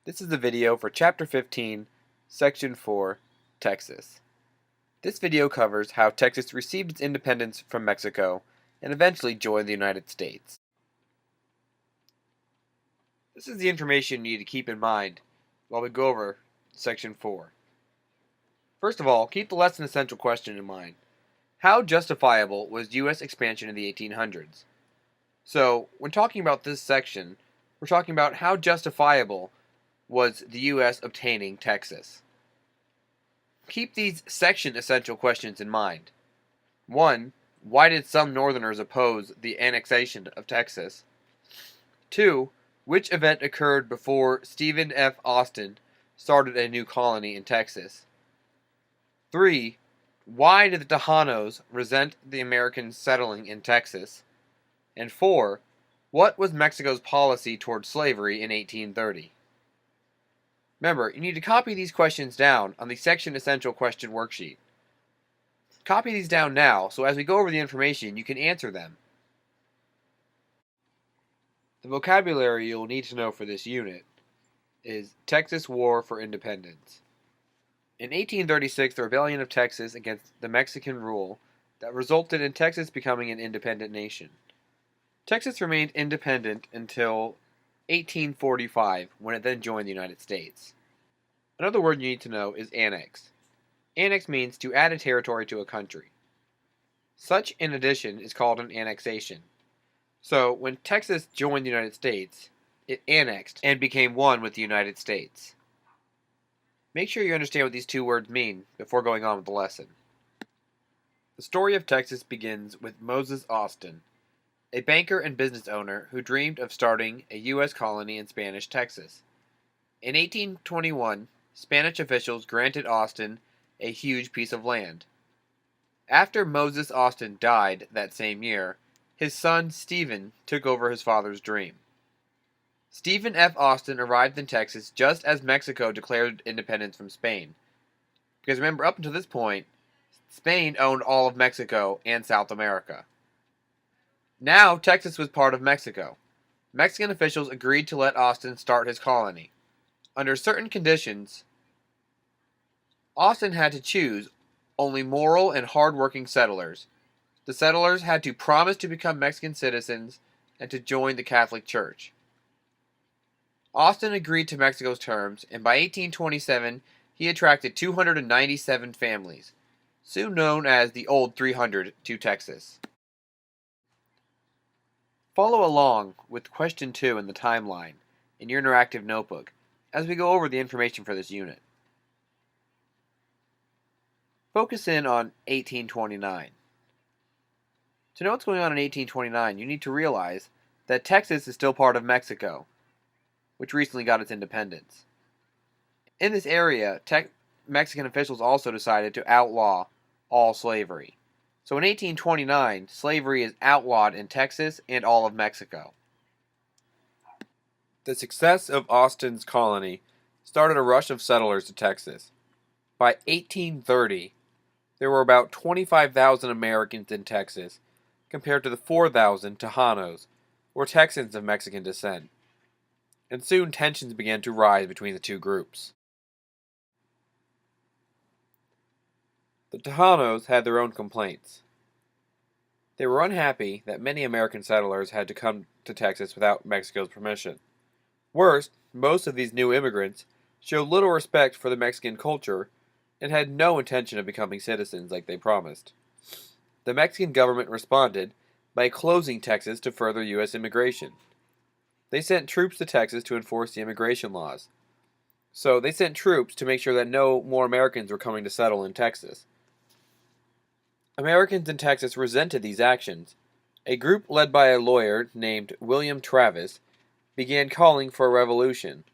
This is the video for Chapter 15, Section 4, Texas. This video covers how Texas received its independence from Mexico and eventually joined the United States. This is the information you need to keep in mind while we go over Section 4. First of all, keep the less than essential question in mind. How justifiable was U.S. expansion in the 1800s? So, when talking about this section, we're talking about how justifiable was the U.S. obtaining Texas. Keep these section essential questions in mind. 1. Why did some Northerners oppose the annexation of Texas? 2. Which event occurred before Stephen F. Austin started a new colony in Texas? 3. Why did the Tejanos resent the Americans settling in Texas? And 4. What was Mexico's policy toward slavery in 1830? Remember, you need to copy these questions down on the Section Essential Question worksheet. Copy these down now, so as we go over the information, you can answer them. The vocabulary you'll need to know for this unit is Texas War for Independence. In 1836, the rebellion of Texas against the Mexican rule that resulted in Texas becoming an independent nation. Texas remained independent until 1845, when it then joined the United States. Another word you need to know is annex. Annex means to add a territory to a country. Such an addition is called an annexation. So, when Texas joined the United States, it annexed and became one with the United States. Make sure you understand what these two words mean before going on with the lesson. The story of Texas begins with Moses Austin, a banker and business owner who dreamed of starting a U.S. colony in Spanish Texas. In 1821, Spanish officials granted Austin a huge piece of land. After Moses Austin died that same year, his son Stephen took over his father's dream. Stephen F. Austin arrived in Texas just as Mexico declared independence from Spain. Because remember, up until this point, Spain owned all of Mexico and South America. Now, Texas was part of Mexico. Mexican officials agreed to let Austin start his colony. Under certain conditions, Austin had to choose only moral and hard-working settlers. The settlers had to promise to become Mexican citizens and to join the Catholic Church. Austin agreed to Mexico's terms, and by 1827 he attracted 297 families, soon known as the Old 300, to Texas. Follow along with question 2 in the timeline in your interactive notebook as we go over the information for this unit. Focus in on 1829. To know what's going on in 1829, you need to realize that Texas is still part of Mexico, which recently got its independence. In this area, Mexican officials also decided to outlaw all slavery. So in 1829, slavery is outlawed in Texas and all of Mexico. The success of Austin's colony started a rush of settlers to Texas. By 1830, there were about 25,000 Americans in Texas, compared to the 4,000 Tejanos, or Texans of Mexican descent. And soon tensions began to rise between the two groups. The Tejanos had their own complaints. They were unhappy that many American settlers had to come to Texas without Mexico's permission. Worse, most of these new immigrants showed little respect for the Mexican culture and had no intention of becoming citizens like they promised. The Mexican government responded by closing Texas to further U.S. immigration. They sent troops to Texas to enforce the immigration laws. So they sent troops to make sure that no more Americans were coming to settle in Texas. Americans in Texas resented these actions. A group led by a lawyer named William Travis began calling for a revolution.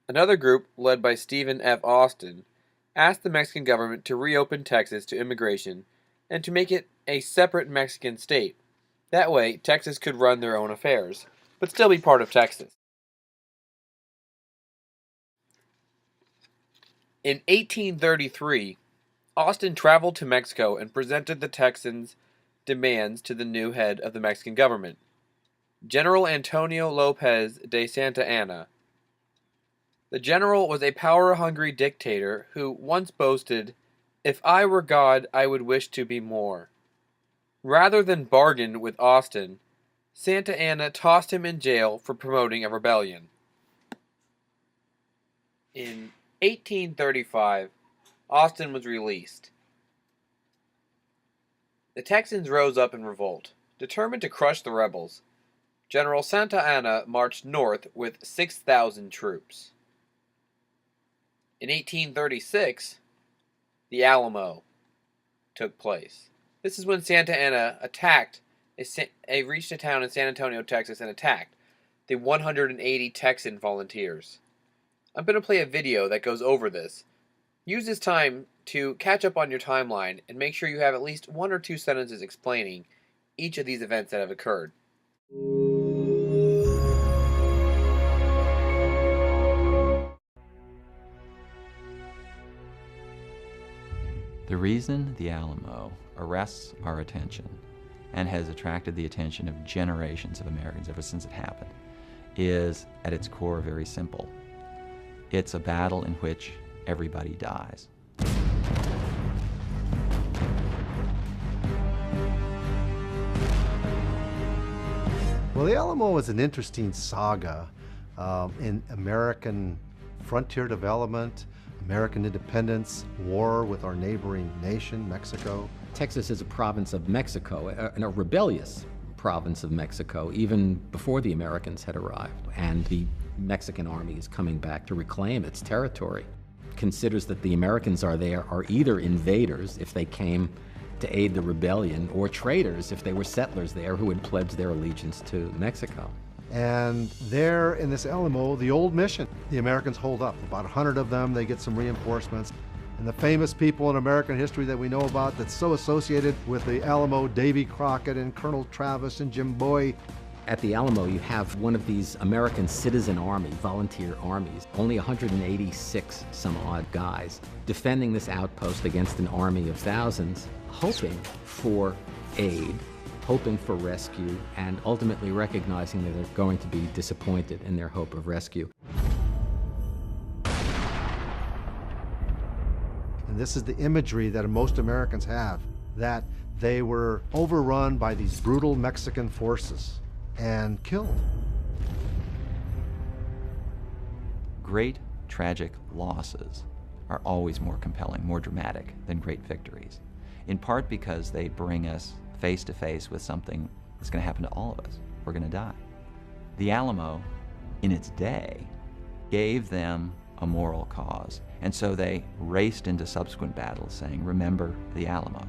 Another group, led by Stephen F. Austin, asked the Mexican government to reopen Texas to immigration and to make it a separate Mexican state. That way, Texas could run their own affairs, but still be part of Texas. In 1833, Austin traveled to Mexico and presented the Texans' demands to the new head of the Mexican government, General Antonio Lopez de Santa Anna. The general was a power-hungry dictator who once boasted, "If I were God, I would wish to be more." Rather than bargain with Austin, Santa Anna tossed him in jail for promoting a rebellion. In 1835, Austin was released. The Texans rose up in revolt. Determined to crush the rebels, General Santa Anna marched north with 6,000 troops. In 1836, the Alamo took place. This is when Santa Anna reached a town in San Antonio, Texas, and attacked the 180 Texan volunteers. I'm going to play a video that goes over this. Use this time to catch up on your timeline and make sure you have at least one or two sentences explaining each of these events that have occurred. The reason the Alamo arrests our attention and has attracted the attention of generations of Americans ever since it happened is, at its core, very simple. It's a battle in which everybody dies. Well, the Alamo is an interesting saga in American frontier development, American independence, war with our neighboring nation, Mexico. Texas is a province of Mexico, and a rebellious province of Mexico, even before the Americans had arrived. And the Mexican army is coming back to reclaim its territory. Considers that the Americans are either invaders, if they came to aid the rebellion, or traitors, if they were settlers there who had pledged their allegiance to Mexico. And there in this Alamo, the old mission, the Americans hold up. About 100 of them, they get some reinforcements. And the famous people in American history that we know about that's so associated with the Alamo, Davy Crockett and Colonel Travis and Jim Bowie. At the Alamo, you have one of these American citizen army, volunteer armies, only 186 some odd guys, defending this outpost against an army of thousands, hoping for aid, hoping for rescue, and ultimately recognizing that they're going to be disappointed in their hope of rescue. And this is the imagery that most Americans have, that they were overrun by these brutal Mexican forces and killed. Great tragic losses are always more compelling, more dramatic than great victories, in part because they bring us face to face with something that's going to happen to all of us. We're going to die. The Alamo, in its day, gave them a moral cause, and so they raced into subsequent battles saying, "Remember the Alamo."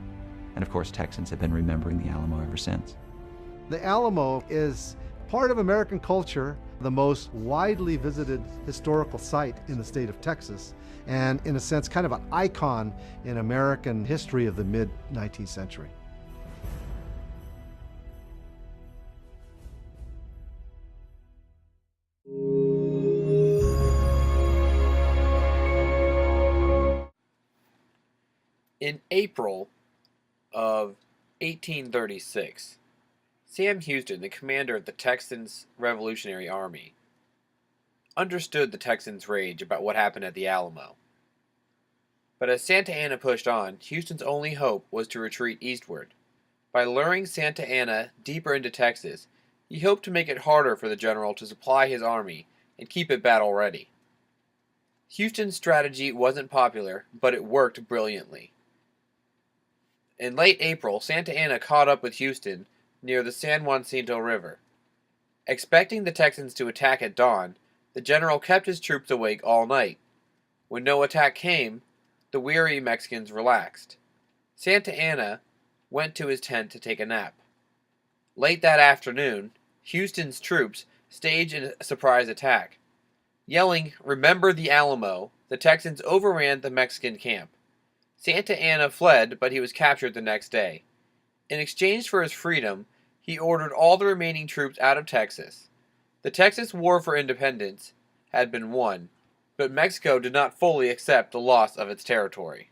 And of course, Texans have been remembering the Alamo ever since. The Alamo is part of American culture, the most widely visited historical site in the state of Texas, and in a sense, kind of an icon in American history of the mid-19th century. In April of 1836, Sam Houston, the commander of the Texans Revolutionary Army, understood the Texans' rage about what happened at the Alamo. But as Santa Anna pushed on, Houston's only hope was to retreat eastward. By luring Santa Anna deeper into Texas, he hoped to make it harder for the general to supply his army and keep it battle ready. Houston's strategy wasn't popular, but it worked brilliantly. In late April, Santa Anna caught up with Houston near the San Jacinto River. Expecting the Texans to attack at dawn, the general kept his troops awake all night. When no attack came, the weary Mexicans relaxed. Santa Anna went to his tent to take a nap. Late that afternoon, Houston's troops staged a surprise attack. Yelling, "Remember the Alamo," the Texans overran the Mexican camp. Santa Anna fled, but he was captured the next day. In exchange for his freedom, he ordered all the remaining troops out of Texas. The Texas War for Independence had been won, but Mexico did not fully accept the loss of its territory.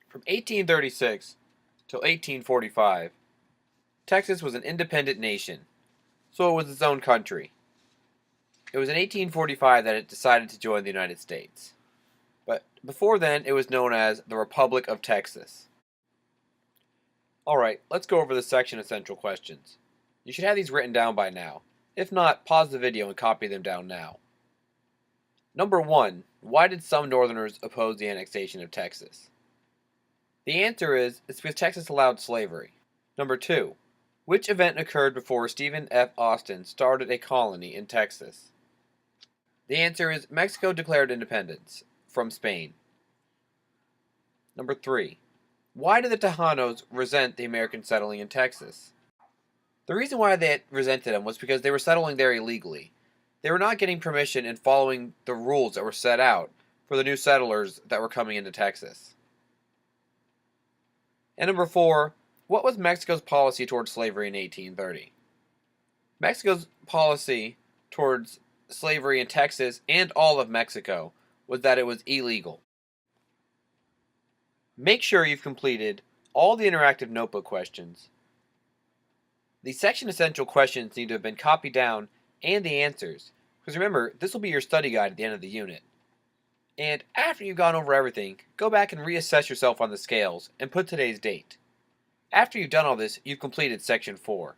From 1836 till 1845, Texas was an independent nation, so it was its own country. It was in 1845 that it decided to join the United States. But before then, it was known as the Republic of Texas. Alright, let's go over the section essential questions. You should have these written down by now. If not, pause the video and copy them down now. Number 1. Why did some Northerners oppose the annexation of Texas? The answer is, it's because Texas allowed slavery. Number 2. Which event occurred before Stephen F. Austin started a colony in Texas? The answer is, Mexico declared independence from Spain. Number 3. Why did the Tejanos resent the Americans settling in Texas? The reason why they resented them was because they were settling there illegally. They were not getting permission and following the rules that were set out for the new settlers that were coming into Texas. And number 4, what was Mexico's policy towards slavery in 1830? Mexico's policy towards slavery in Texas and all of Mexico was that it was illegal. Make sure you've completed all the interactive notebook questions. The section essential questions need to have been copied down and the answers, because remember, this will be your study guide at the end of the unit. And after you've gone over everything, go back and reassess yourself on the scales and put today's date. After you've done all this, you've completed section 4.